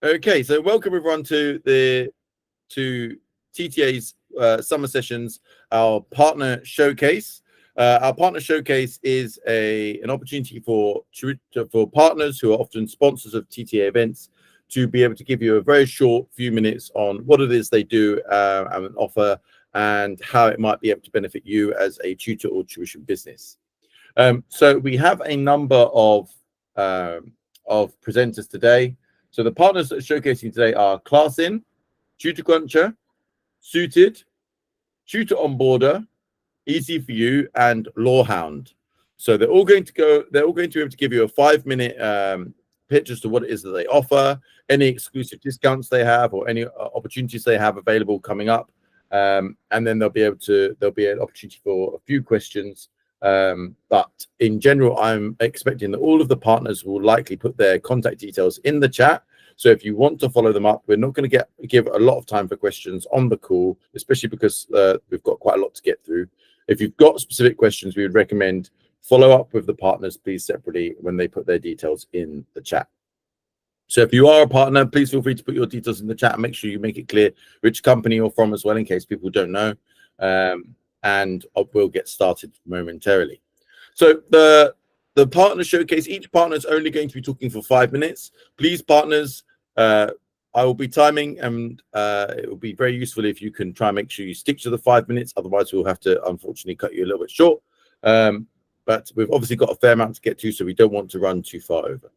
Okay, so welcome everyone to TTA's summer sessions, our partner showcase. Our partner showcase is an opportunity for partners who are often sponsors of TTA events to be able to give you a very short few minutes on what it is they do and offer, and how it might be able to benefit you as a tutor or tuition business. So we have a number of presenters today. So the partners that are showcasing today are ClassIn, Tutor Cruncher, Suited, Tutor Onboarder, Easy for You, and Lawhound. So they're all going to be able to give you a 5-minute pitch as to what it is that they offer, any exclusive discounts they have, or any opportunities they have available coming up. And then there'll be an opportunity for a few questions. But in general, I'm expecting that all of the partners will likely put their contact details in the chat. So if you want to follow them up, we're not going to give a lot of time for questions on the call, especially because we've got quite a lot to get through. If you've got specific questions, we would recommend follow up with the partners, please, separately when they put their details in the chat. So if you are a partner, please feel free to put your details in the chat and make sure you make it clear which company you're from as well, in case people don't know. And we'll get started momentarily. So the partner showcase, each partner is only going to be talking for 5 minutes. Please, partners, I will be timing, and it will be very useful if you can try and make sure you stick to the 5 minutes. Otherwise, we'll have to unfortunately cut you a little bit short. But we've obviously got a fair amount to get to, so we don't want to run too far over.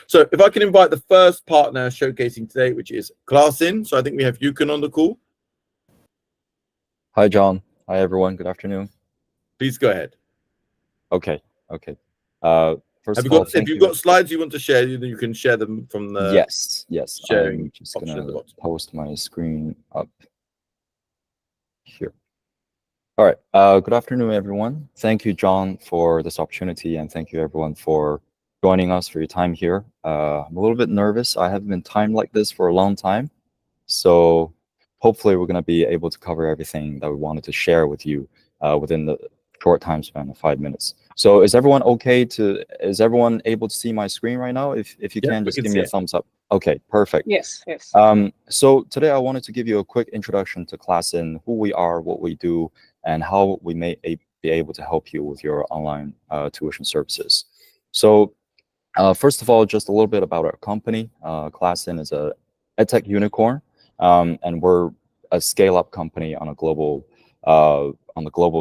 So if I can invite the first partner showcasing today, which is ClassIn. So I think we have Yukon on the call. Hi, John. Hi, everyone. Good afternoon. Please go ahead. Okay. First have of all, if you've got slides you want to share, you can share them from the yes. Sharing I'm just gonna post my screen up here. All right. Good afternoon, everyone. Thank you, John, for this opportunity, and thank you, everyone, for joining us, for your time here. I'm a little bit nervous. I haven't been timed like this for a long time, so hopefully we're going to be able to cover everything that we wanted to share with you within the short time span of 5 minutes. So is everyone able to see my screen right now? If you can, just give me a thumbs up. Okay, perfect. Yes. So today I wanted to give you a quick introduction to ClassIn, who we are, what we do, and how we may be able to help you with your online tuition services. So first of all, just a little bit about our company. ClassIn is a edtech unicorn, and we're a scale-up company on the global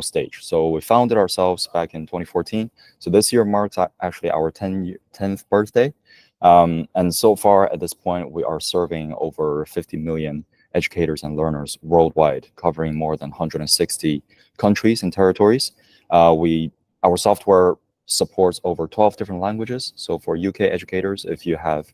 stage. So we founded ourselves back in 2014. So this year marks actually our 10th birthday. And so far at this point, we are serving over 50 million educators and learners worldwide, covering more than 160 countries and territories. Our software supports over 12 different languages. So for UK educators, if you have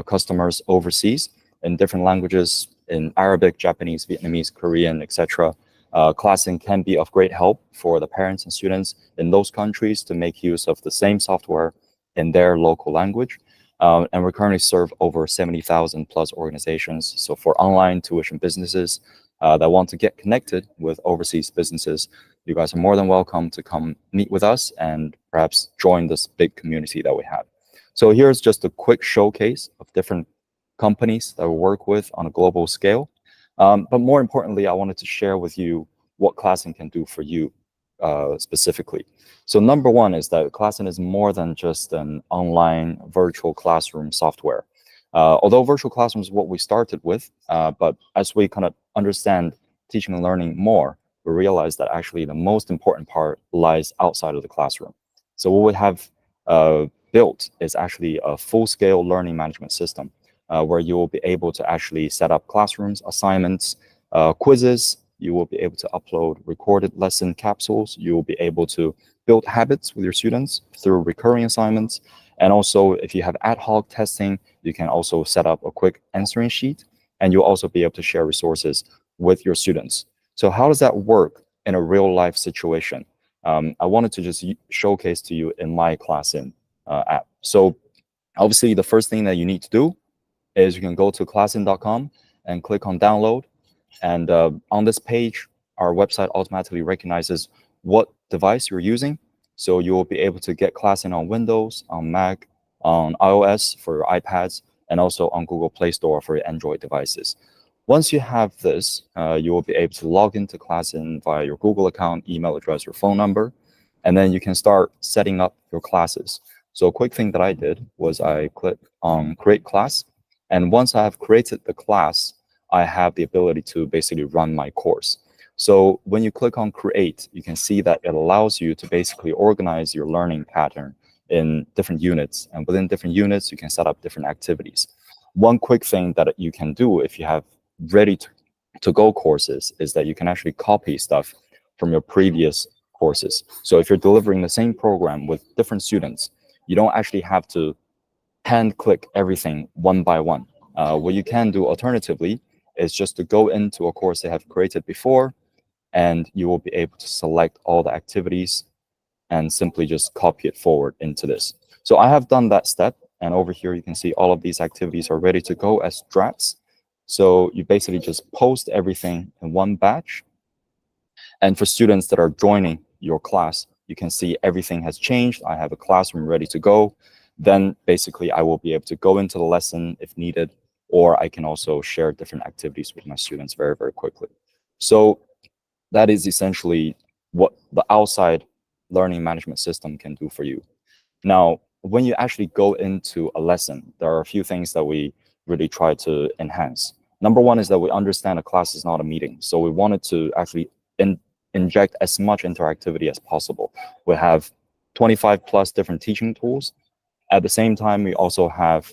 customers overseas in different languages, in Arabic, Japanese, Vietnamese, Korean, etc., ClassIn can be of great help for the parents and students in those countries to make use of the same software in their local language. And we currently serve over 70,000 plus organizations. So for online tuition businesses that want to get connected with overseas businesses, you guys are more than welcome to come meet with us and perhaps join this big community that we have. So here's just a quick showcase of different companies that we work with on a global scale. But more importantly, I wanted to share with you what ClassIn can do for you specifically. So number one is that ClassIn is more than just an online virtual classroom software. Although virtual classroom is what we started with, but as we kind of understand teaching and learning more, we realize that actually the most important part lies outside of the classroom. So what we have built is actually a full-scale learning management system where you will be able to actually set up classrooms, assignments, quizzes. You will be able to upload recorded lesson capsules. You will be able to build habits with your students through recurring assignments. And also, if you have ad hoc testing, you can also set up a quick answering sheet, and you'll also be able to share resources with your students. So how does that work in a real life situation? I wanted to just showcase to you in my ClassIn app. So obviously, the first thing that you need to do is you can go to classin.com and click on download. And on this page, our website automatically recognizes what device you're using. So you will be able to get ClassIn on Windows, on Mac, on iOS for your iPads, and also on Google Play Store for your Android devices. Once you have this, you will be able to log into Classin via your Google account, email address, or phone number, and then you can start setting up your classes. So a quick thing that I did was I clicked on Create Class, and once I have created the class, I have the ability to basically run my course. So when you click on Create, you can see that it allows you to basically organize your learning pattern in different units, and within different units, you can set up different activities. One quick thing that you can do if you have ready to go courses is that you can actually copy stuff from your previous courses. So if you're delivering the same program with different students, you don't actually have to hand click everything one by one. What you can do alternatively is just to go into a course they have created before, and you will be able to select all the activities and simply just copy it forward into this. So I have done that step, and over here you can see all of these activities are ready to go as strats. So you basically just post everything in one batch. And for students that are joining your class, you can see everything has changed. I have a classroom ready to go. Then basically I will be able to go into the lesson if needed, or I can also share different activities with my students very, very quickly. So that is essentially what the outside learning management system can do for you. Now, when you actually go into a lesson, there are a few things that we really try to enhance. Number one is that we understand a class is not a meeting. So we wanted to actually inject as much interactivity as possible. We have 25 plus different teaching tools. At the same time, we also have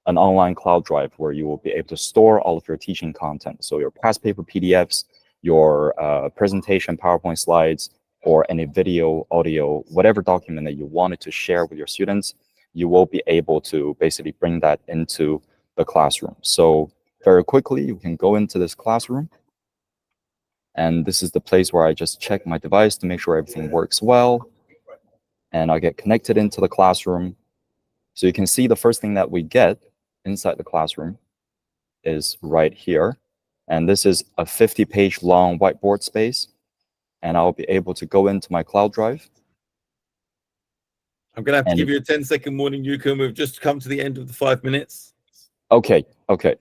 an online cloud drive where you will be able to store all of your teaching content. So your past paper PDFs, your presentation PowerPoint slides, or any video, audio, whatever document that you wanted to share with your students, you will be able to basically bring that into the classroom. So very quickly, you can go into this classroom. And this is the place where I just check my device to make sure everything works well. And I get connected into the classroom. So you can see the first thing that we get inside the classroom is right here. And this is a 50-page long whiteboard space. And I'll be able to go into my cloud drive. I'm going to have to give you a 10-second warning, Yukun. We've just come to the end of the 5 minutes. Okay.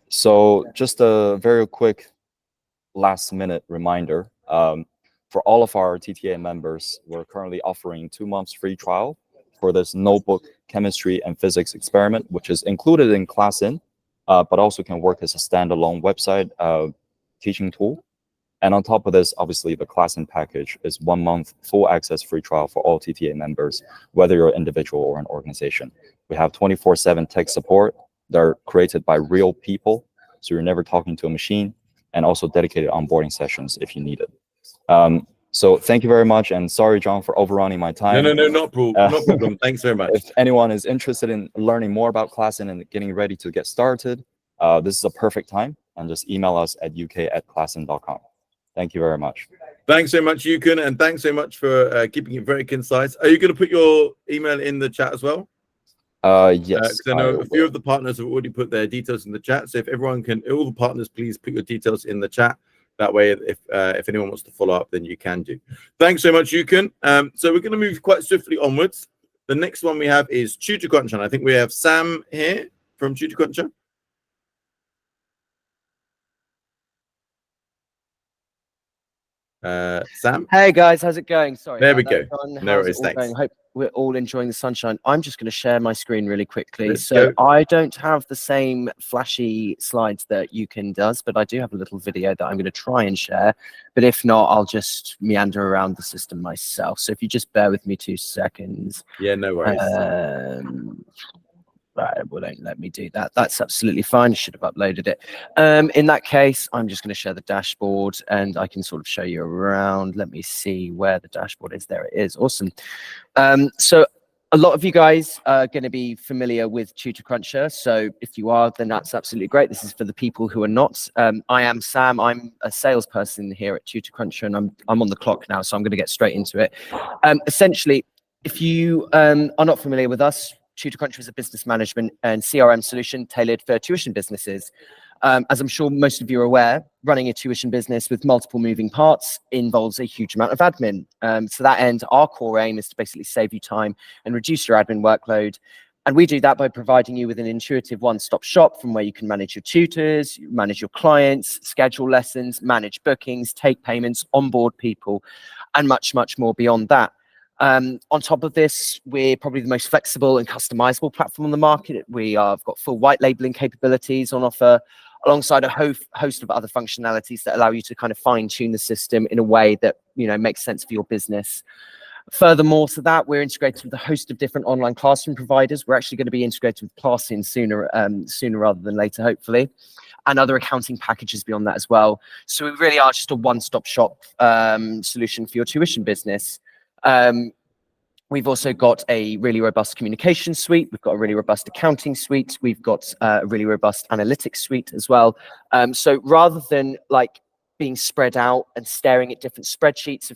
So just a very quick last-minute reminder. For all of our TTA members, we're currently offering 2 months free trial for this notebook chemistry and physics experiment, which is included in Classin, but also can work as a standalone website teaching tool. And on top of this, obviously, the Classin package is 1 month full access free trial for all TTA members, whether you're an individual or an organization. We have 24/7 tech support. They're created by real people, so you're never talking to a machine, and also dedicated onboarding sessions if you need it. So thank you very much, and sorry, John, for overrunning my time. No, not problem. Thanks very much. If anyone is interested in learning more about Classin and getting ready to get started, this is a perfect time, and just email us at uk@classin.com. Thank you very much. Thanks so much, Yukun, and thanks so much for keeping it very concise. Are you going to put your email in the chat as well? Yes. Because I know a few of the partners have already put their details in the chat. So if everyone can, all the partners, please put your details in the chat. That way, if anyone wants to follow up, then you can do. Thanks so much, Yukun. So we're going to move quite swiftly onwards. The next one we have is Tutor Cruncher. And I think we have Sam here from Tutor Cruncher. Sam. Hey guys, how's it going? Sorry. There we go. No worries, thanks. Hope we're all enjoying the sunshine. I'm just going to share my screen really quickly. Let's go. I don't have the same flashy slides that Yukun does, but I do have a little video that I'm going to try and share. But if not, I'll just meander around the system myself. So if you just bear with me 2 seconds. Yeah, no worries. Right, well, don't let me do that. That's absolutely fine. I should have uploaded it. In that case, I'm just going to share the dashboard and I can sort of show you around. Let me see where the dashboard is. There it is. Awesome. So a lot of you guys are going to be familiar with Tutor Cruncher. So if you are, then that's absolutely great. This is for the people who are not. I am Sam. I'm a salesperson here at Tutor Cruncher, and I'm on the clock now, so I'm going to get straight into it. Essentially, if you are not familiar with us, Tutor Cruncher is a business management and CRM solution tailored for tuition businesses. As I'm sure most of you are aware, running a tuition business with multiple moving parts involves a huge amount of admin. To that end, our core aim is to basically save you time and reduce your admin workload. And we do that by providing you with an intuitive one-stop shop from where you can manage your tutors, manage your clients, schedule lessons, manage bookings, take payments, onboard people, and much, much more beyond that. On top of this, we're probably the most flexible and customizable platform on the market. We have got full white labeling capabilities on offer, alongside a host of other functionalities that allow you to kind of fine-tune the system in a way that, you know, makes sense for your business. Furthermore to that, we're integrated with a host of different online classroom providers. We're actually going to be integrated with Classin sooner rather than later, hopefully, and other accounting packages beyond that as well. So we really are just a one-stop shop solution for your tuition business. We've also got a really robust communication suite. We've got a really robust accounting suite. We've got a really robust analytics suite as well. So rather than like being spread out and staring at different spreadsheets,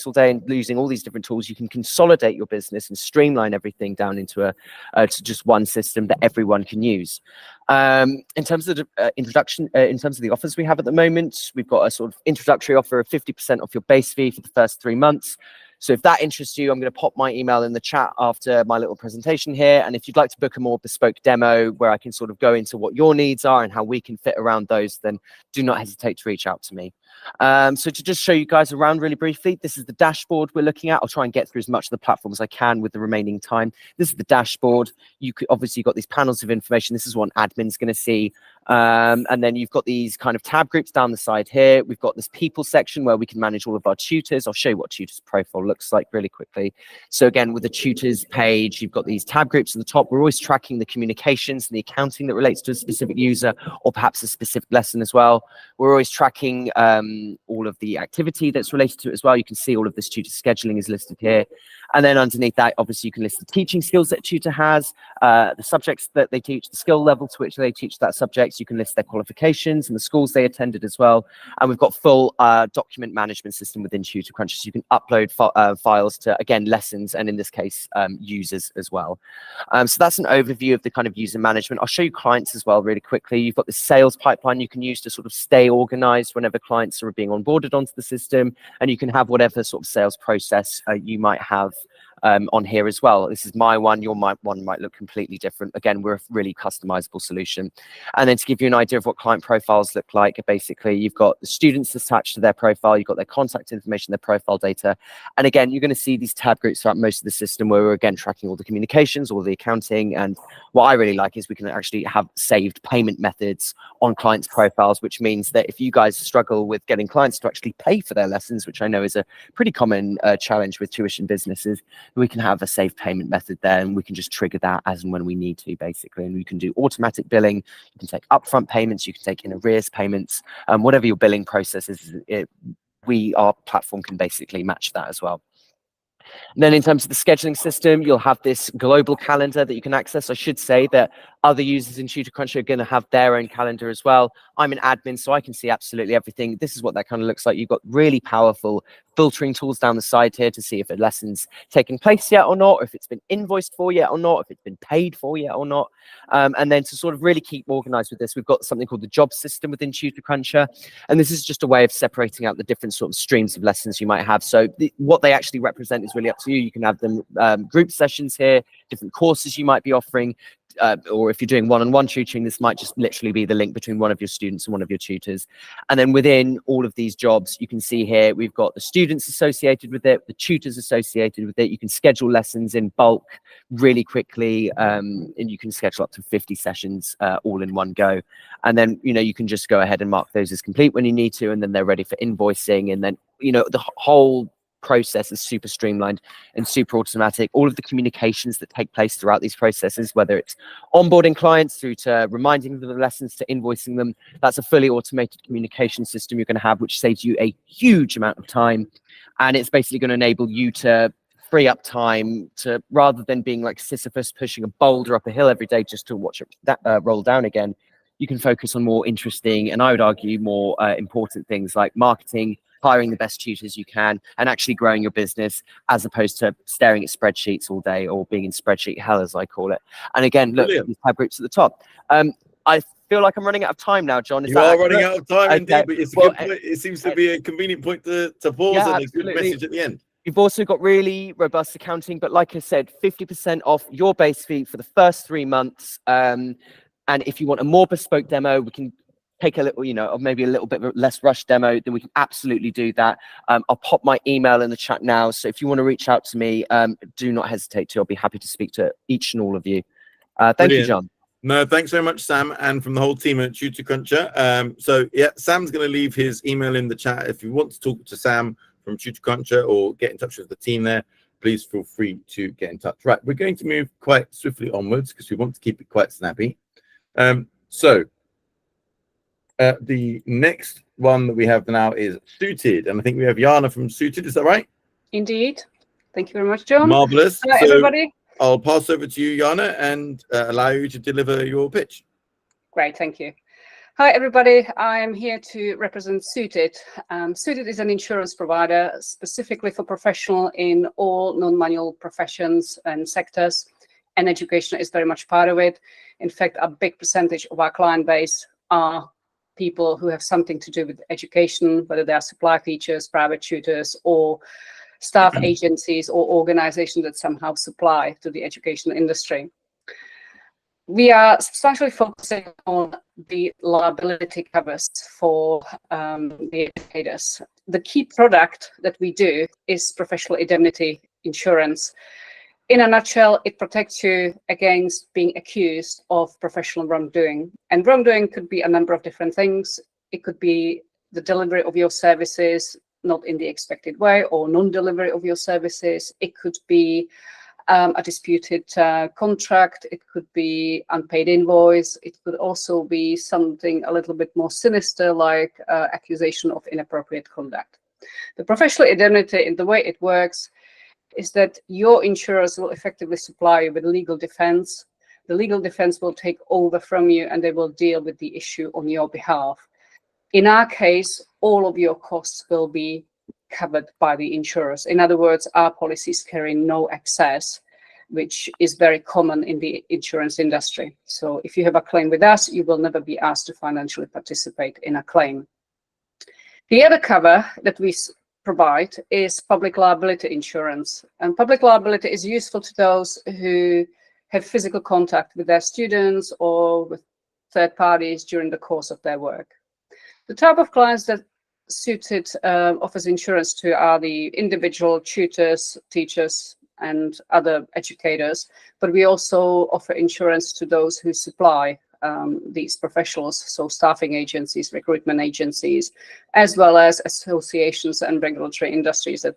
all day and losing all these different tools, you can consolidate your business and streamline everything down into to just one system that everyone can use. In terms of the in terms of the offers we have at the moment, we've got a sort of introductory offer of 50% off your base fee for the first 3 months. So if that interests you, I'm going to pop my email in the chat after my little presentation here. And if you'd like to book a more bespoke demo where I can sort of go into what your needs are and how we can fit around those, then do not hesitate to reach out to me. So to just show you guys around really briefly, this is the dashboard we're looking at. I'll try and get through as much of the platform as I can with the remaining time. This is the dashboard. You could obviously got these panels of information. This is what an admin's going to see. And then you've got these kind of tab groups down the side here. We've got this people section where we can manage all of our tutors. I'll show you what tutors profile looks like really quickly. So again, with the tutors page, you've got these tab groups at the top. We're always tracking the communications and the accounting that relates to a specific user or perhaps a specific lesson as well. We're always tracking all of the activity that's related to it as well. You can see all of this tutor scheduling is listed here. And then underneath that, obviously, you can list the teaching skills that a tutor has, the subjects that they teach, the skill level to which they teach that subject. You can list their qualifications and the schools they attended as well. And we've got full document management system within Tutor Cruncher, so you can upload files to, again, lessons and in this case, users as well. So that's an overview of the kind of user management. I'll show you clients as well really quickly. You've got the sales pipeline you can use to sort of stay organized whenever clients are being onboarded onto the system, and you can have whatever sort of sales process you might have on here as well. This is my one. Your one might look completely different. Again, we're a really customizable solution. And then to give you an idea of what client profiles look like, basically you've got the students attached to their profile, you've got their contact information, their profile data. And again, you're going to see these tab groups throughout most of the system where we're again tracking all the communications, all the accounting. And what I really like is we can actually have saved payment methods on clients' profiles, which means that if you guys struggle with getting clients to actually pay for their lessons, which I know is a pretty common challenge with tuition businesses, we can have a safe payment method there, and we can just trigger that as and when we need to, basically. And we can do automatic billing. You can take upfront payments. You can take in arrears payments. Whatever your billing process is, our platform can basically match that as well. And then in terms of the scheduling system, you'll have this global calendar that you can access. I should say that other users in Tutor Cruncher are going to have their own calendar as well. I'm an admin, so I can see absolutely everything. This is what that kind of looks like. You've got really powerful filtering tools down the side here to see if a lesson's taken place yet or not, or if it's been invoiced for yet or not, if it's been paid for yet or not. And then to sort of really keep organized with this, we've got something called the job system within Tutor Cruncher. And this is just a way of separating out the different sort of streams of lessons you might have. So what they actually represent is really up to you. You can have them group sessions here, different courses you might be offering, or if you're doing one-on-one tutoring, this might just literally be the link between one of your students and one of your tutors. And then within all of these jobs, you can see here, we've got the students associated with it, the tutors associated with it. You can schedule lessons in bulk really quickly, and you can schedule up to 50 sessions all in one go. And then, you can just go ahead and mark those as complete when you need to, and then they're ready for invoicing. And then, the whole process is super streamlined and super automatic. All of the communications that take place throughout these processes, whether it's onboarding clients through to reminding them of the lessons to invoicing them, that's a fully automated communication system you're going to have, which saves you a huge amount of time. And it's basically going to enable you to free up time to, rather than being like Sisyphus pushing a boulder up a hill every day just to watch it roll down again, you can focus on more interesting and I would argue more important things like marketing, hiring the best tutors you can, and actually growing your business, as opposed to staring at spreadsheets all day or being in spreadsheet hell, as I call it. And again, look, these tab groups at the top. I feel like I'm running out of time now, John. You are running out of time, indeed, but it's a good point. It seems to be a convenient point to pause and a good message at the end. You've also got really robust accounting, but like I said, 50% off your base fee for the first 3 months. And if you want a more bespoke demo, we can take a little, or maybe a little bit less rush demo, then we can absolutely do that. I'll pop my email in the chat now. So if you want to reach out to me, do not hesitate to. I'll be happy to speak to each and all of you. Thank you, John. No, thanks very much, Sam, and from the whole team at Tutor Cruncher. So yeah, Sam's going to leave his email in the chat. If you want to talk to Sam from Tutor Cruncher or get in touch with the team there, please feel free to get in touch. Right, we're going to move quite swiftly onwards because we want to keep it quite snappy. The next one that we have now is Suited, and I think we have Jana from Suited. Is that right? Indeed. Thank you very much, John. Marvelous. Hi, everybody. I'll pass over to you, Jana, and allow you to deliver your pitch. Great, thank you. Hi, everybody. I am here to represent Suited. Suited is an insurance provider specifically for professional in all non-manual professions and sectors, and education is very much part of it. In fact, a big percentage of our client base are people who have something to do with education, whether they are supply teachers, private tutors, or staff agencies or organizations that somehow supply to the education industry. We are substantially focusing on the liability covers for the educators. The key product that we do is professional indemnity insurance. In a nutshell, it protects you against being accused of professional wrongdoing. And wrongdoing could be a number of different things. It could be the delivery of your services not in the expected way, or non-delivery of your services. It could be a disputed contract. It could be unpaid invoice. It could also be something a little bit more sinister, like accusation of inappropriate conduct. The professional indemnity, in the way it works, is that your insurers will effectively supply you with legal defense. The legal defense will take over from you and they will deal with the issue on your behalf. In our case, all of your costs will be covered by the insurers. In other words, our policies carry no excess, which is very common in the insurance industry. So if you have a claim with us, you will never be asked to financially participate in a claim. The other cover that we provide is public liability insurance. And public liability is useful to those who have physical contact with their students or with third parties during the course of their work. The type of clients that Suited offers insurance to are the individual tutors, teachers, and other educators, but we also offer insurance to those who supply these professionals, so staffing agencies, recruitment agencies, as well as associations and regulatory industries that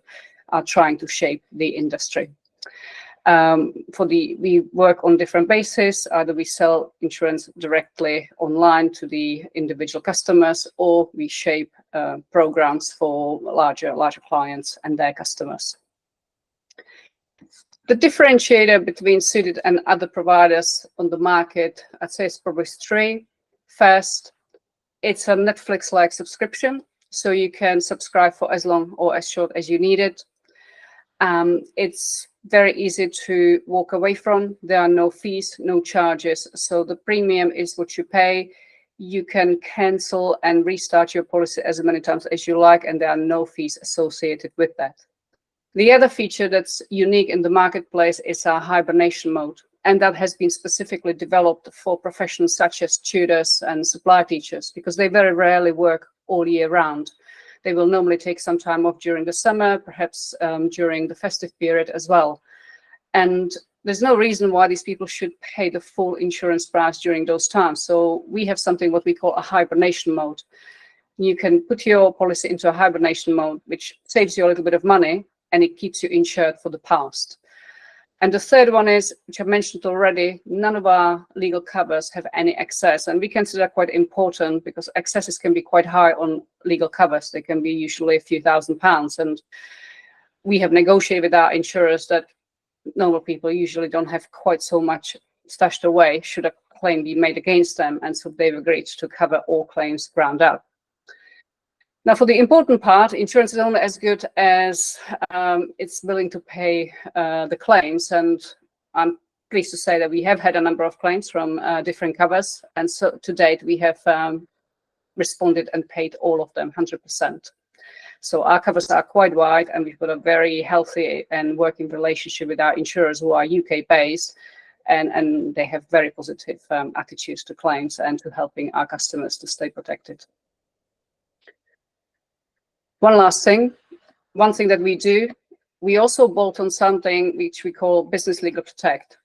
are trying to shape the industry. We work on different bases. Either we sell insurance directly online to the individual customers, or we shape programs for larger clients and their customers. The differentiator between Suited and other providers on the market, I'd say, is probably three. First, it's a Netflix-like subscription, so you can subscribe for as long or as short as you need it. It's very easy to walk away from. There are no fees, no charges, so the premium is what you pay. You can cancel and restart your policy as many times as you like, and there are no fees associated with that. The other feature that's unique in the marketplace is our hibernation mode, and that has been specifically developed for professions such as tutors and supply teachers, because they very rarely work all year round. They will normally take some time off during the summer, perhaps during the festive period as well. And there's no reason why these people should pay the full insurance price during those times. So we have something what we call a hibernation mode. You can put your policy into a hibernation mode, which saves you a little bit of money, and it keeps you insured for the past. And the third one is, which I mentioned already, none of our legal covers have any excess. And we consider that quite important because excesses can be quite high on legal covers. They can be usually a few £1,000s. And we have negotiated with our insurers that normal people usually don't have quite so much stashed away should a claim be made against them. And so they've agreed to cover all claims ground up. Now, for the important part, insurance is only as good as it's willing to pay the claims. And I'm pleased to say that we have had a number of claims from different covers. And so to date, we have responded and paid all of them 100%. So our covers are quite wide, and we've got a very healthy and working relationship with our insurers who are UK based, and they have very positive attitudes to claims and to helping our customers to stay protected. One thing that we do, we also bolt on something which we call Business Legal Protect.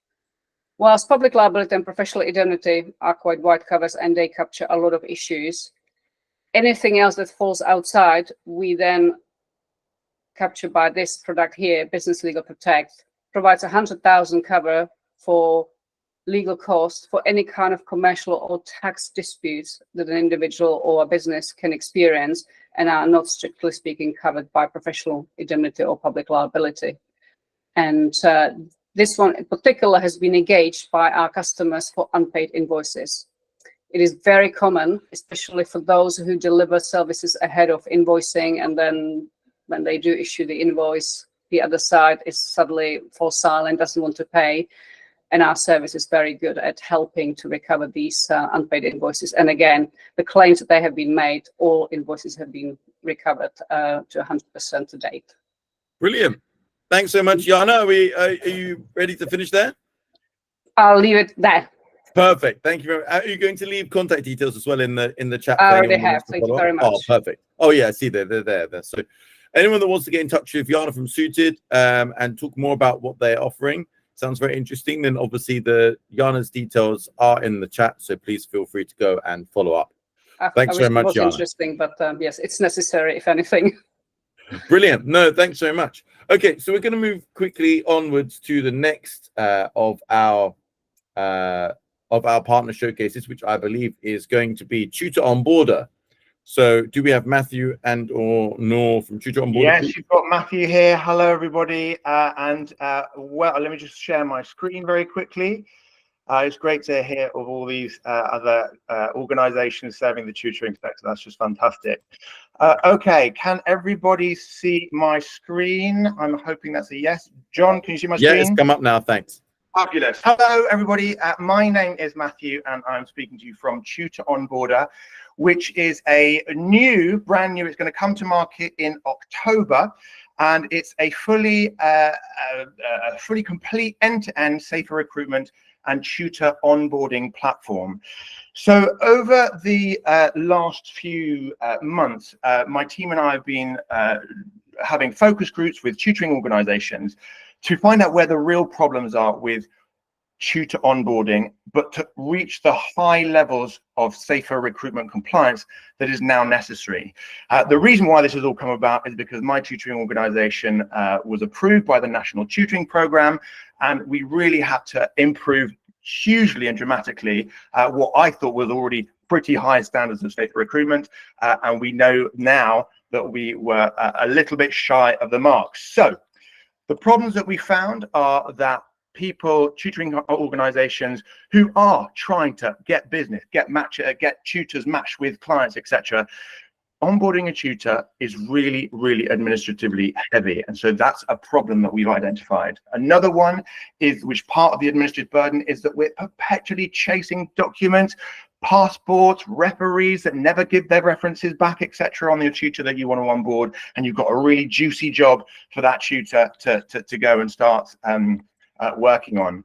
Whilst public liability and professional indemnity are quite wide covers and they capture a lot of issues, anything else that falls outside, we then capture by this product here, Business Legal Protect, provides 100,000 cover for legal costs for any kind of commercial or tax disputes that an individual or a business can experience and are not, strictly speaking, covered by professional indemnity or public liability. And this one in particular has been engaged by our customers for unpaid invoices. It is very common, especially for those who deliver services ahead of invoicing, and then when they do issue the invoice, the other side is suddenly falls silent, doesn't want to pay. And our service is very good at helping to recover these unpaid invoices. And again, the claims that they have been made, all invoices have been recovered to 100% to date. Brilliant. Thanks so much, Jana. Are you ready to finish there? I'll leave it there. Perfect. Thank you. Are you going to leave contact details as well in the chat? I already have. Thank you very much. Oh, perfect. Oh, yeah. I see they're there. So anyone that wants to get in touch with Jana from Suited and talk more about what they're offering, sounds very interesting, then obviously Jana's details are in the chat. So please feel free to go and follow up. Thanks very much, Jana. Interesting, but yes, it's necessary, if anything. Brilliant. No, thanks so much. Okay, so we're going to move quickly onwards to the next of our partner showcases, which I believe is going to be Tutor Onboarder. So do we have Matthew and or Noor from Tutor Onboarder? Yes, you've got Matthew here. Hello, everybody. Well, let me just share my screen very quickly. It's great to hear of all these other organizations serving the tutoring sector. That's just fantastic. Okay, can everybody see my screen? I'm hoping that's a yes. John, can you see my screen? Yeah, it's come up now. Thanks. Fabulous. Hello, everybody. My name is Matthew, and I'm speaking to you from Tutor Onboarder, which is a brand new, it's going to come to market in October. And it's a fully complete end-to-end safer recruitment and tutor onboarding platform. So over the last few months, my team and I have been having focus groups with tutoring organizations to find out where the real problems are with tutor onboarding, but to reach the high levels of safer recruitment compliance that is now necessary. The reason why this has all come about is because my tutoring organization was approved by the National Tutoring Program, and we really had to improve hugely and dramatically what I thought was already pretty high standards of safer recruitment, and we know now that we were a little bit shy of the mark. So the problems that we found are that tutoring organizations who are trying to get business, get tutors matched with clients, etc., onboarding a tutor is really, really administratively heavy. And so that's a problem that we've identified. Another one is, which part of the administrative burden is that we're perpetually chasing documents, passports, referees that never give their references back, etc., on your tutor that you want to onboard. And you've got a really juicy job for that tutor to go and start working on.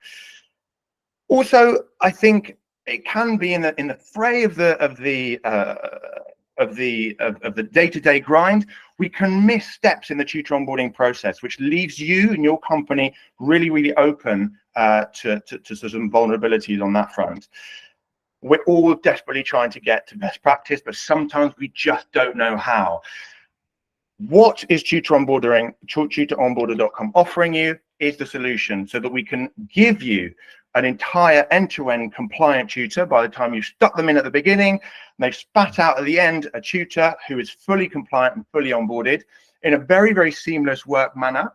Also, I think it can be in the fray of the day-to-day grind, we can miss steps in the tutor onboarding process, which leaves you and your company really, really open to some vulnerabilities on that front. We're all desperately trying to get to best practice, but sometimes we just don't know how. What is tutoronboarder.com offering you is the solution, so that we can give you an entire end-to-end compliant tutor by the time you stuck them in at the beginning, and they spat out at the end a tutor who is fully compliant and fully onboarded in a very, very seamless work manner,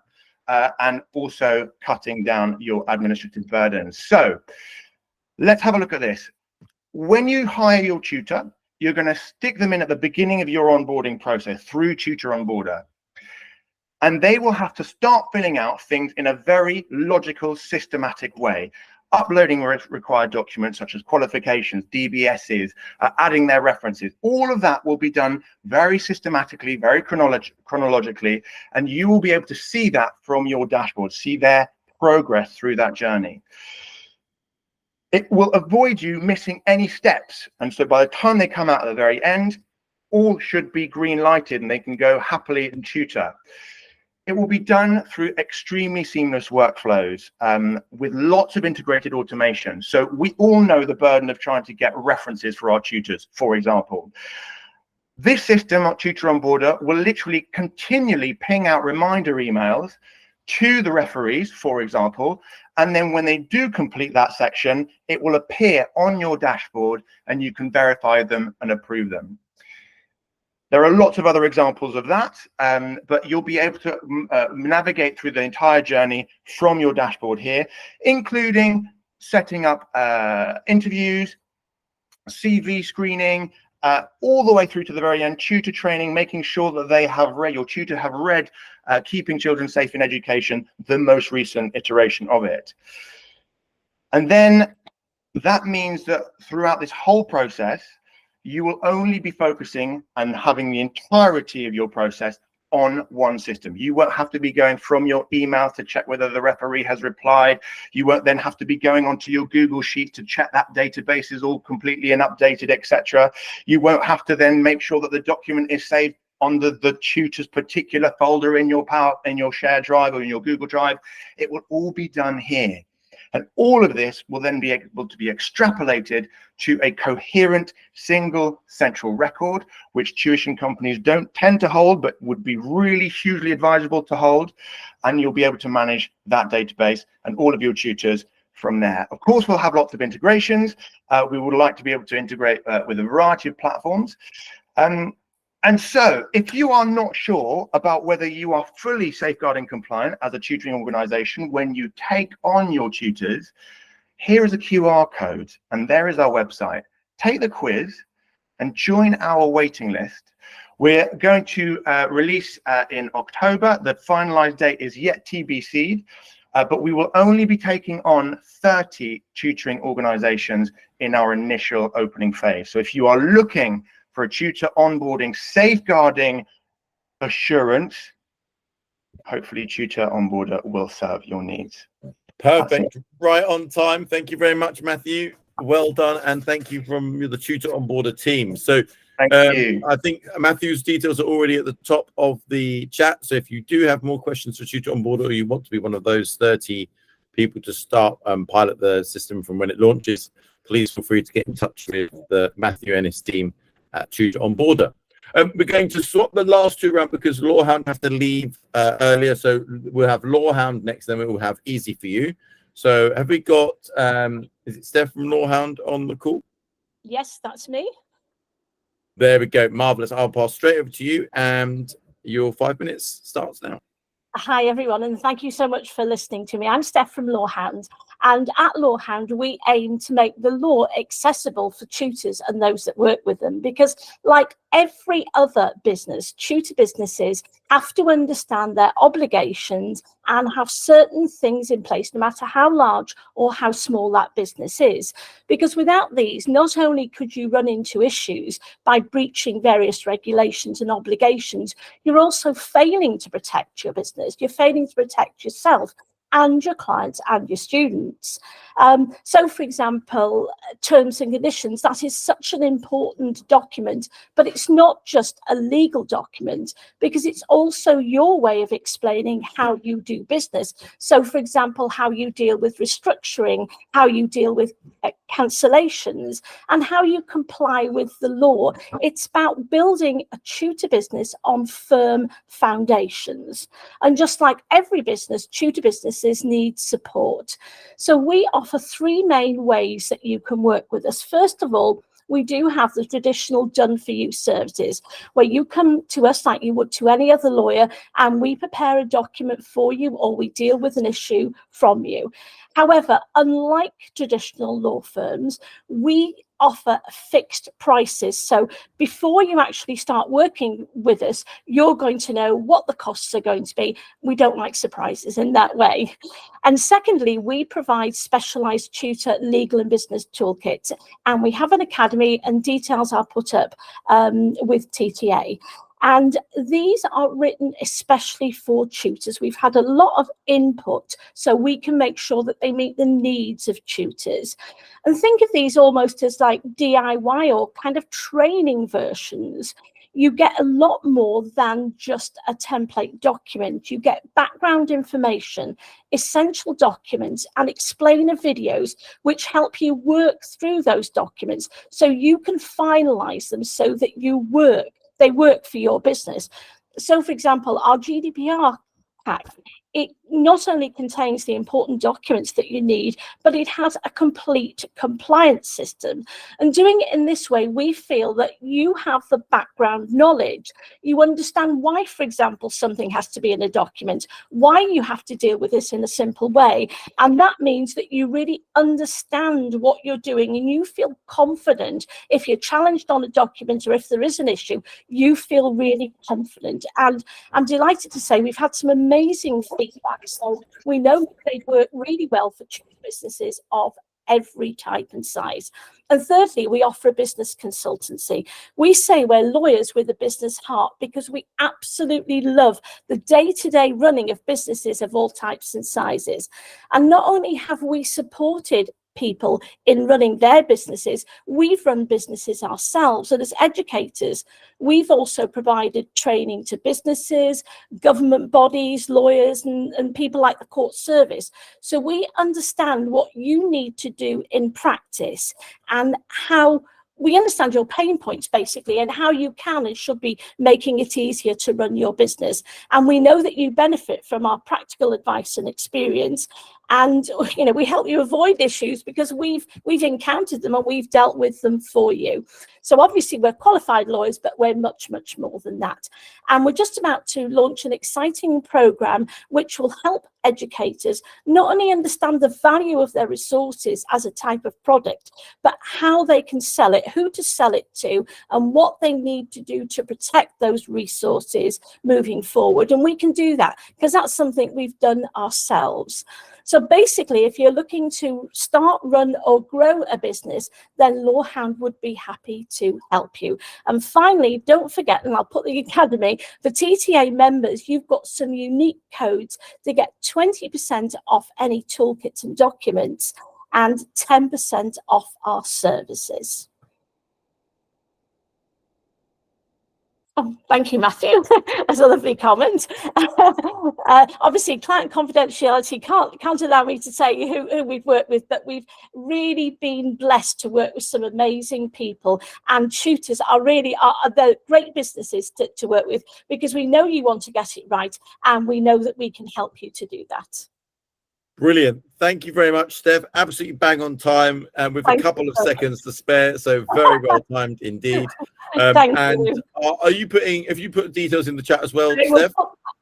and also cutting down your administrative burdens. So let's have a look at this. When you hire your tutor, you're going to stick them in at the beginning of your onboarding process through Tutor Onboarder. And they will have to start filling out things in a very logical, systematic way. uploading required documents such as qualifications, DBSs, adding their references. All of that will be done very systematically, very chronologically, and you will be able to see that from your dashboard, see their progress through that journey. It will avoid you missing any steps. And so by the time they come out at the very end, all should be green lighted and they can go happily and tutor. It will be done through extremely seamless workflows with lots of integrated automation. So we all know the burden of trying to get references for our tutors, for example. This system, our Tutor Onboarder, will literally continually ping out reminder emails to the referees, for example, and then when they do complete that section, it will appear on your dashboard and you can verify them and approve them. There are lots of other examples of that, but you'll be able to navigate through the entire journey from your dashboard here, including setting up interviews, CV screening, all the way through to the very end, tutor training, making sure that they have read, your tutor have read Keeping Children Safe in Education, the most recent iteration of it. And then that means that throughout this whole process, you will only be focusing and having the entirety of your process on one system. You won't have to be going from your email to check whether the referee has replied. You won't then have to be going onto your Google Sheet to check that database is all completely and updated, etc. You won't have to then make sure that the document is saved on the tutor's particular folder in your shared drive or in your Google Drive. It will all be done here. And all of this will then be able to be extrapolated to a coherent single central record, which tuition companies don't tend to hold, but would be really hugely advisable to hold. And you'll be able to manage that database and all of your tutors from there. Of course, we'll have lots of integrations. We would like to be able to integrate with a variety of platforms. And so if you are not sure about whether you are fully safeguarding compliant as a tutoring organization when you take on your tutors, here is a QR code and there is our website. Take the quiz and join our waiting list. We're going to release in October. The finalized date is yet TBC'd, but we will only be taking on 30 tutoring organizations in our initial opening phase. So if you are looking for a tutor onboarding safeguarding assurance, hopefully Tutor Onboarder will serve your needs. Perfect. Right on time. Thank you very much, Matthew. Well done. And thank you from the Tutor Onboarder team. So thank you. I think Matthew's details are already at the top of the chat. So if you do have more questions for Tutor Onboarder or you want to be one of those 30 people to start pilot the system from when it launches, please feel free to get in touch with Matthew and his team at Tutor Onboarder. We're going to swap the last two around because Lawhound have to leave earlier. So we'll have Lawhound next, then we'll have Easy for You. So have we got, is it Steph from Lawhound on the call? Yes, that's me. There we go. Marvelous. I'll pass straight over to you and your 5 minutes starts now. Hi, everyone, and thank you so much for listening to me. I'm Steph from Lawhound, and at Lawhound, we aim to make the law accessible for tutors and those that work with them, because like every other business, tutor businesses have to understand their obligations and have certain things in place, no matter how large or how small that business is. Because without these, not only could you run into issues by breaching various regulations and obligations, you're also failing to protect your business. You're failing to protect yourself and your clients and your students. So, for example, terms and conditions, that is such an important document, but it's not just a legal document because it's also your way of explaining how you do business. So, for example, how you deal with restructuring, how you deal with cancellations, and how you comply with the law. It's about building a tutor business on firm foundations. And just like every business, tutor businesses need support. So we offer three main ways that you can work with us. First of all, we do have the traditional done-for-you services where you come to us like you would to any other lawyer and we prepare a document for you or we deal with an issue from you. However, unlike traditional law firms, we offer fixed prices. So before you actually start working with us, you're going to know what the costs are going to be. We don't like surprises in that way. And secondly, we provide specialized tutor legal and business toolkits, and we have an academy, and details are put up with TTA. And these are written especially for tutors. We've had a lot of input so we can make sure that they meet the needs of tutors. And think of these almost as like DIY or kind of training versions. You get a lot more than just a template document. You get background information, essential documents, and explainer videos which help you work through those documents so you can finalize them so that they work for your business. So, for example, our GDPR pack, it not only contains the important documents that you need, but it has a complete compliance system. And doing it in this way, we feel that you have the background knowledge. You understand why, for example, something has to be in a document, why you have to deal with this in a simple way. And that means that you really understand what you're doing, and you feel confident. If you're challenged on a document or if there is an issue, you feel really confident. And I'm delighted to say we've had some amazing feedback. So we know they work really well for businesses of every type and size. And thirdly, we offer a business consultancy. We say we're lawyers with a business heart because we absolutely love the day-to-day running of businesses of all types and sizes. And not only have we supported people in running their businesses, we've run businesses ourselves. And as educators, we've also provided training to businesses, government bodies, lawyers, and people like the court service. So we understand what you need to do in practice and how we understand your pain points, basically, and how you can and should be making it easier to run your business. And we know that you benefit from our practical advice and experience. And we help you avoid issues because we've encountered them and we've dealt with them for you. So obviously we're qualified lawyers, but we're much, much more than that. And we're just about to launch an exciting program which will help educators not only understand the value of their resources as a type of product, but how they can sell it, who to sell it to, and what they need to do to protect those resources moving forward. And we can do that because that's something we've done ourselves. So basically, if you're looking to start, run, or grow a business, then Lawhound would be happy to help you. And finally, don't forget, and I'll put the academy, for TTA members, you've got some unique codes to get 20% off any toolkits and documents and 10% off our services. Oh, thank you, Matthew. That's a lovely comment. Obviously, client confidentiality can't allow me to say who we've worked with, but we've really been blessed to work with some amazing people, and tutors are they're great businesses to work with because we know you want to get it right, and we know that we can help you to do that. Brilliant. Thank you very much, Steph. Absolutely bang on time and with a couple of seconds to spare. So very well timed indeed. Thank you. Have you put details in the chat as well, Steph?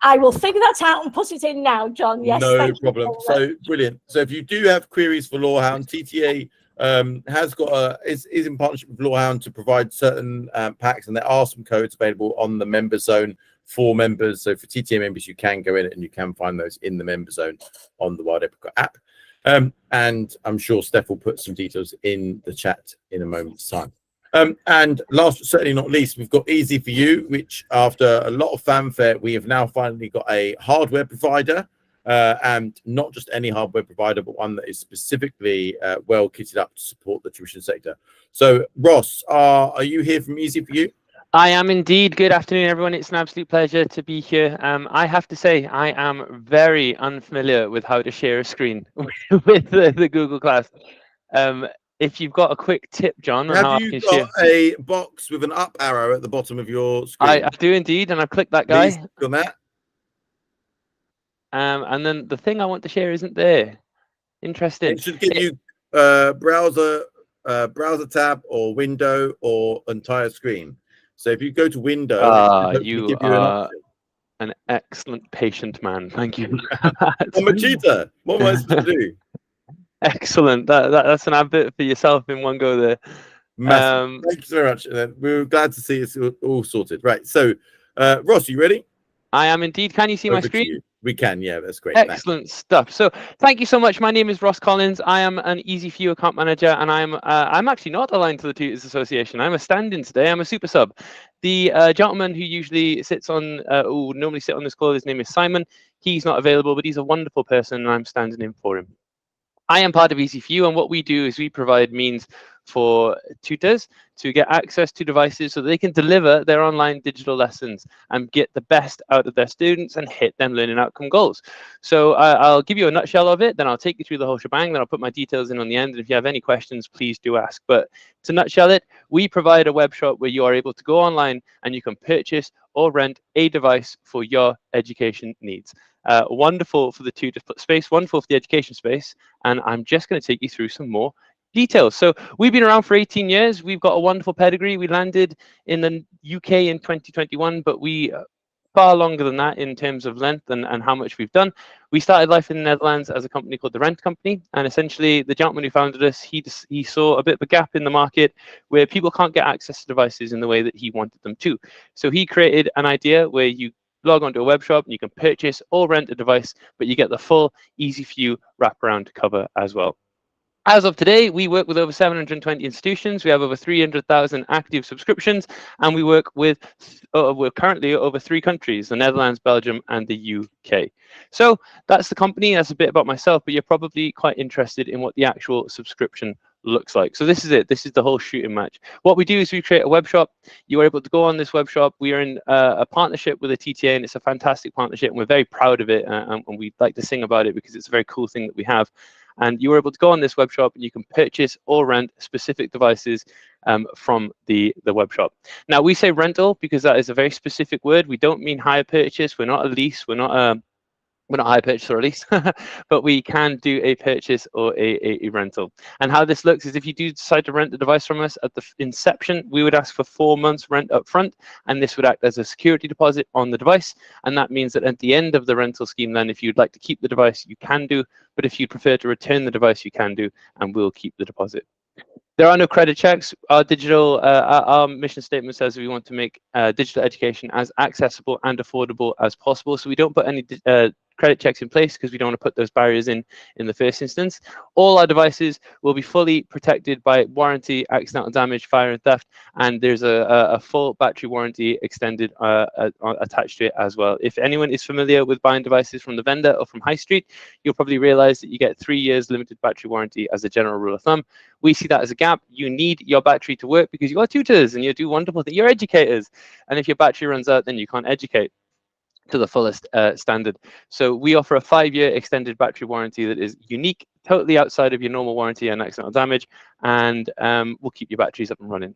I will figure that out and put it in now, John. Yes, no problem. So brilliant. So if you do have queries for Lawhound, TTA is in partnership with Lawhound to provide certain packs, and there are some codes available on the member zone for members. So for TTA members, you can go in and you can find those in the member zone on the Wild Apricot app. And I'm sure Steph will put some details in the chat in a moment's time. And last but certainly not least, we've got Easy for You, which after a lot of fanfare, we have now finally got a hardware provider, and not just any hardware provider, but one that is specifically well kitted up to support the tuition sector. So Ross, are you here from Easy for You? I am indeed. Good afternoon, everyone. It's an absolute pleasure to be here. I have to say, I am very unfamiliar with how to share a screen with the Google Class. If you've got a quick tip, John, on how I can share. Have you got a box with an up arrow at the bottom of your screen? I do indeed, and I've clicked that guy. Please click on that. And then the thing I want to share isn't there. Interesting. It should give you browser tab or window or entire screen. So if you go to window, you are an excellent patient man. Thank you. I'm a tutor. What am I supposed to do? Excellent. That's an advert for yourself in one go there. Massive. Thank you so much. We're glad to see it's all sorted. Right. So, Ross, you ready? I am indeed. Can you see my Over to screen? you. We can. Yeah, that's great. Excellent stuff. So thank you so much. My name is Ross Collins. I am an Easy For You account manager, and I'm actually not aligned to the Tutors Association. I'm a stand-in today. I'm a super sub. The gentleman who usually sits on, who would normally sit on this call, his name is Simon. He's not available, but he's a wonderful person, and I'm standing in for him. I am part of Easy For You, and what we do is we provide means for tutors to get access to devices so they can deliver their online digital lessons and get the best out of their students and hit them learning outcome goals. So I'll give you a nutshell of it, then I'll take you through the whole shebang, then I'll put my details in on the end, and if you have any questions, please do ask. But to nutshell it, we provide a web shop where you are able to go online and you can purchase or rent a device for your education needs. Wonderful for the tutor space, wonderful for the education space, and I'm just going to take you through some more details. So we've been around for 18 years. We've got a wonderful pedigree. We landed in the UK in 2021, but we far longer than that in terms of length and how much we've done. We started life in the Netherlands as a company called the Rent Company, and essentially the gentleman who founded us, he saw a bit of a gap in the market where people can't get access to devices in the way that he wanted them to. So he created an idea where you log onto a web shop and you can purchase or rent a device, but you get the full Easy For You wraparound cover as well. As of today, we work with over 720 institutions. We have over 300,000 active subscriptions, and we work with, we're currently over 3 countries, the Netherlands, Belgium, and the UK. So that's the company. That's a bit about myself, but you're probably quite interested in what the actual subscription looks like. So this is it. This is the whole shooting match. What we do is we create a web shop. You are able to go on this web shop. We are in a partnership with a TTA, and it's a fantastic partnership, and we're very proud of it, and we'd like to sing about it because it's a very cool thing that we have. And you are able to go on this web shop and you can purchase or rent specific devices from the web shop. Now, we say rental because that is a very specific word. We don't mean hire purchase. We're not a lease. We're not hire purchase or a lease, but we can do a purchase or a rental. And how this looks is if you do decide to rent the device from us at the inception, we would ask for 4 months rent up front, and this would act as a security deposit on the device. And that means that at the end of the rental scheme, then if you'd like to keep the device, you can do, but if you prefer to return the device, you can do, and we'll keep the deposit. There are no credit checks. Our our mission statement says we want to make digital education as accessible and affordable as possible. So we don't put any credit checks in place because we don't want to put those barriers in the first instance. All our devices will be fully protected by warranty, accidental damage, fire and theft, and there's a full battery warranty extended attached to it as well. If anyone is familiar with buying devices from the vendor or from High Street, you'll probably realize that you get 3 years limited battery warranty as a general rule of thumb. We see that as a gap. You need your battery to work because you are tutors and you do wonderful things. You're educators. And if your battery runs out, then you can't educate to the fullest standard. So we offer a 5-year extended battery warranty that is unique, totally outside of your normal warranty and accidental damage, and we'll keep your batteries up and running.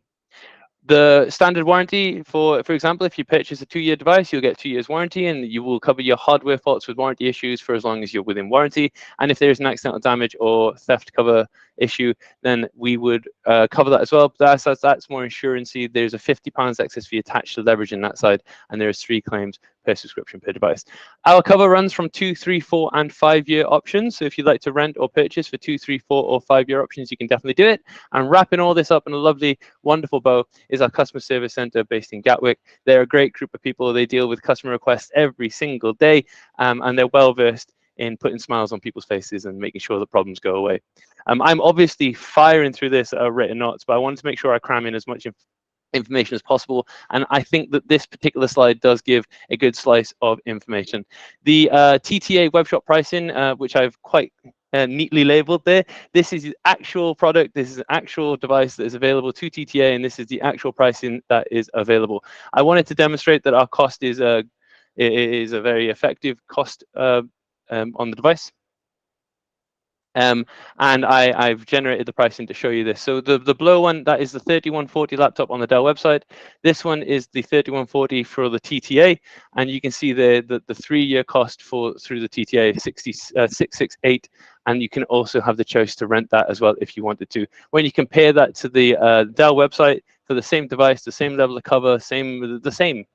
The standard warranty, for example, if you purchase a 2-year device, you'll get 2 years warranty, and you will cover your hardware faults with warranty issues for as long as you're within warranty. And if there's an accidental damage or theft cover issue, then we would cover that as well. But that's more insurancy. There's a £50 excess fee attached to leverage in that side, and there's 3 claims per subscription per device. Our cover runs from 2, 3, 4, and 5-year options. So if you'd like to rent or purchase for 2, 3, 4, or 5-year options, you can definitely do it. And wrapping all this up in a lovely, wonderful bow is our customer service center based in Gatwick. They're a great group of people. They deal with customer requests every single day, and they're well versed in putting smiles on people's faces and making sure the problems go away. I'm obviously firing through this at written notes, but I wanted to make sure I cram in as much information as possible, and I think that this particular slide does give a good slice of information. The TTA webshop pricing, which I've quite neatly labeled there, this is the actual product, this is an actual device that is available to TTA, and this is the actual pricing that is available. I wanted to demonstrate that our cost is a very effective cost on the device. And I've generated the pricing to show you this. So the below one, that is the 3140 laptop on the Dell website. This one is the 3140 for the TTA, and you can see the 3-year cost through the TTA is 668, and you can also have the choice to rent that as well if you wanted to. When you compare that to the Dell website for the same device, the same level of cover, the same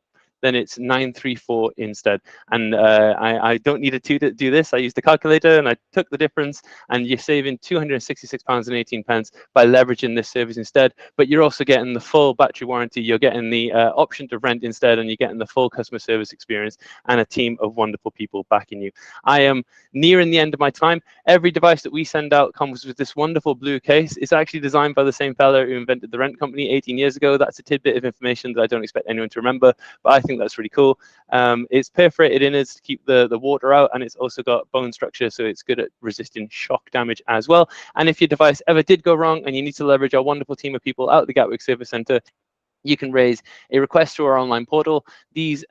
then it's 934 instead. And I don't need a tutor to do this. I used the calculator and I took the difference, and you're saving £266.18 by leveraging this service instead. But you're also getting the full battery warranty. You're getting the option to rent instead, and you're getting the full customer service experience and a team of wonderful people backing you. I am nearing the end of my time. Every device that we send out comes with this wonderful blue case. It's actually designed by the same fellow who invented the rent company 18 years ago. That's a tidbit of information that I don't expect anyone to remember, but I think that's really cool. It's perforated innards to keep the water out, and it's also got bone structure, so it's good at resisting shock damage as well. And if your device ever did go wrong and you need to leverage our wonderful team of people out at the Gatwick Service Centre, you can raise a request to our online portal. This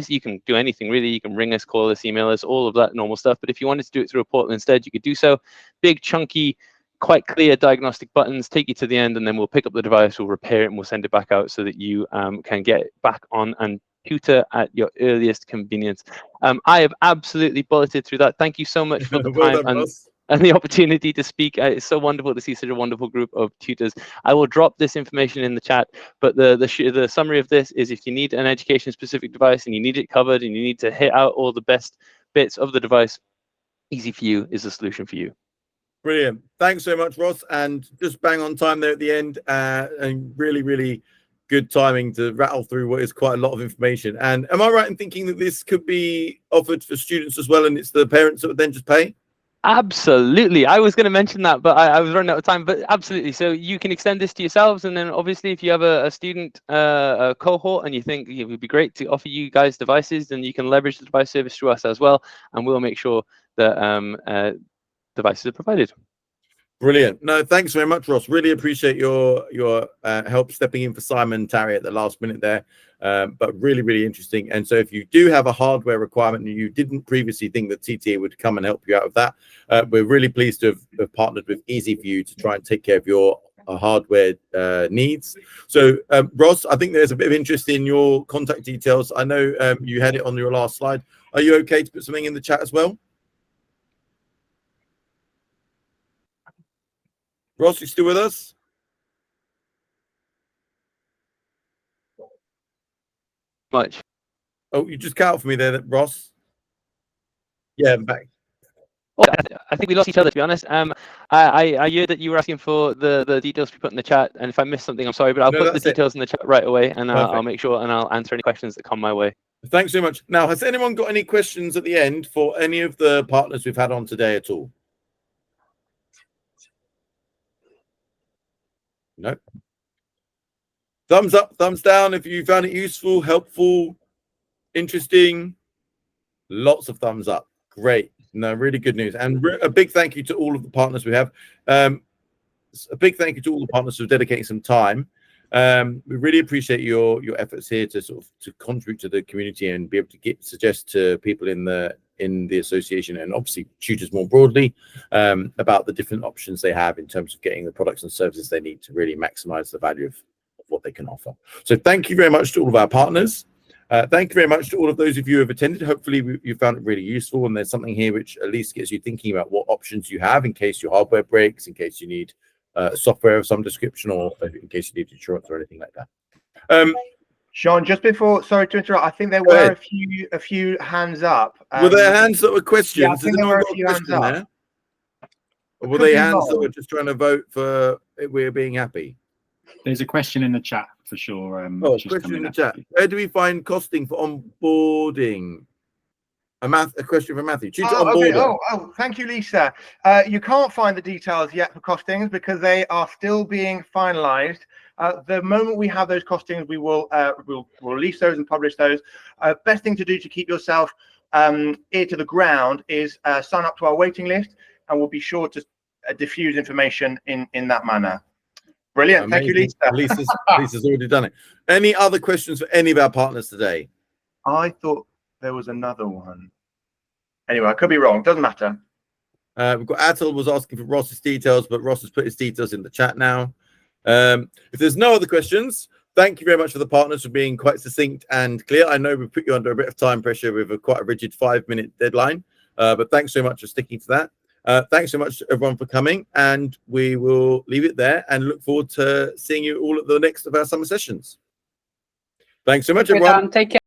you can do anything really. You can ring us, call us, email us, all of that normal stuff. But if you wanted to do it through a portal instead, you could do so. Big, chunky, quite clear diagnostic buttons take you to the end, and then we'll pick up the device, we'll repair it, and we'll send it back out so that you can get it back on and tutor at your earliest convenience. I have absolutely bulleted through that. Thank you so much for the time and the opportunity to speak. It's so wonderful to see such a wonderful group of tutors. I will drop this information in the chat, but the summary of this is, if you need an education-specific device and you need it covered and you need to hit out all the best bits of the device, Easy for You is the solution for you. Brilliant. Thanks so much, Ross. And just bang on time there at the end, and really, really good timing to rattle through what is quite a lot of information. And am I right in thinking that this could be offered for students as well, and it's the parents that would then just pay? Absolutely. I was going to mention that, but I was running out of time. But absolutely. So you can extend this to yourselves. And then obviously, if you have a student a cohort and you think it would be great to offer you guys devices, then you can leverage the device service through us as well. And we'll make sure that devices are provided. Brilliant. No, thanks very much, Ross. Really appreciate your help stepping in for Simon Tarry at the last minute there. But really, really interesting. And so if you do have a hardware requirement and you didn't previously think that TTA would come and help you out with that, we're really pleased to have partnered with Easy for You to try and take care of your hardware needs. So Ross, I think there's a bit of interest in your contact details. I know you had it on your last slide. Are you okay to put something in the chat as well? Ross, you still with us? Much. Oh, you just cut out for me there, Ross. Yeah, I'm back. Oh, I think we lost each other, to be honest. I heard that you were asking for the details to be put in the chat, and if I missed something, I'm sorry, but I'll put the details in the chat right away, and I'll make sure and I'll answer any questions that come my way. Thanks so much. Now, has anyone got any questions at the end for any of the partners we've had on today at all? No. Thumbs up, thumbs down if you found it useful, helpful, interesting. Lots of thumbs up. Great. No, really good news. And a big thank you to all of the partners we have. A big thank you to all the partners for dedicating some time. We really appreciate your efforts here to sort of to contribute to the community and be able to suggest to people in the association, and obviously tutors more broadly, about the different options they have in terms of getting the products and services they need to really maximize the value of what they can offer. So thank you very much to all of our partners. Thank you very much to all of those of you who have attended. Hopefully you found it really useful, and there's something here which at least gets you thinking about what options you have in case your hardware breaks, in case you need software of some description, or in case you need insurance or anything like that. Sean, just before, sorry to interrupt, I think there were a few hands up. Were there hands that were questions? Yeah, I think there were a few hands up. There? Or were they hands that were just trying to vote for we're being happy? There's a question in the chat for sure. Question in the chat. Where do we find costing for onboarding? A question from Matthew. Oh, thank you, Lisa. You can't find the details yet for costings because they are still being finalized. The moment we have those costings, we will we'll release those and publish those. Best thing to do to keep yourself ear to the ground is sign up to our waiting list, and we'll be sure to diffuse information in that manner. Brilliant. Amazing. Thank you, Lisa. Lisa's already done it. Any other questions for any of our partners today? I thought there was another one. Anyway, I could be wrong. Doesn't matter. We've got Atul was asking for Ross's details, but Ross has put his details in the chat now. If there's no other questions, thank you very much for the partners for being quite succinct and clear. I know we put you under a bit of time pressure with quite a rigid 5-minute deadline, but thanks so much for sticking to that. Thanks so much everyone for coming, and we will leave it there and look forward to seeing you all at the next of our summer sessions. Thanks so much, everyone. Take care.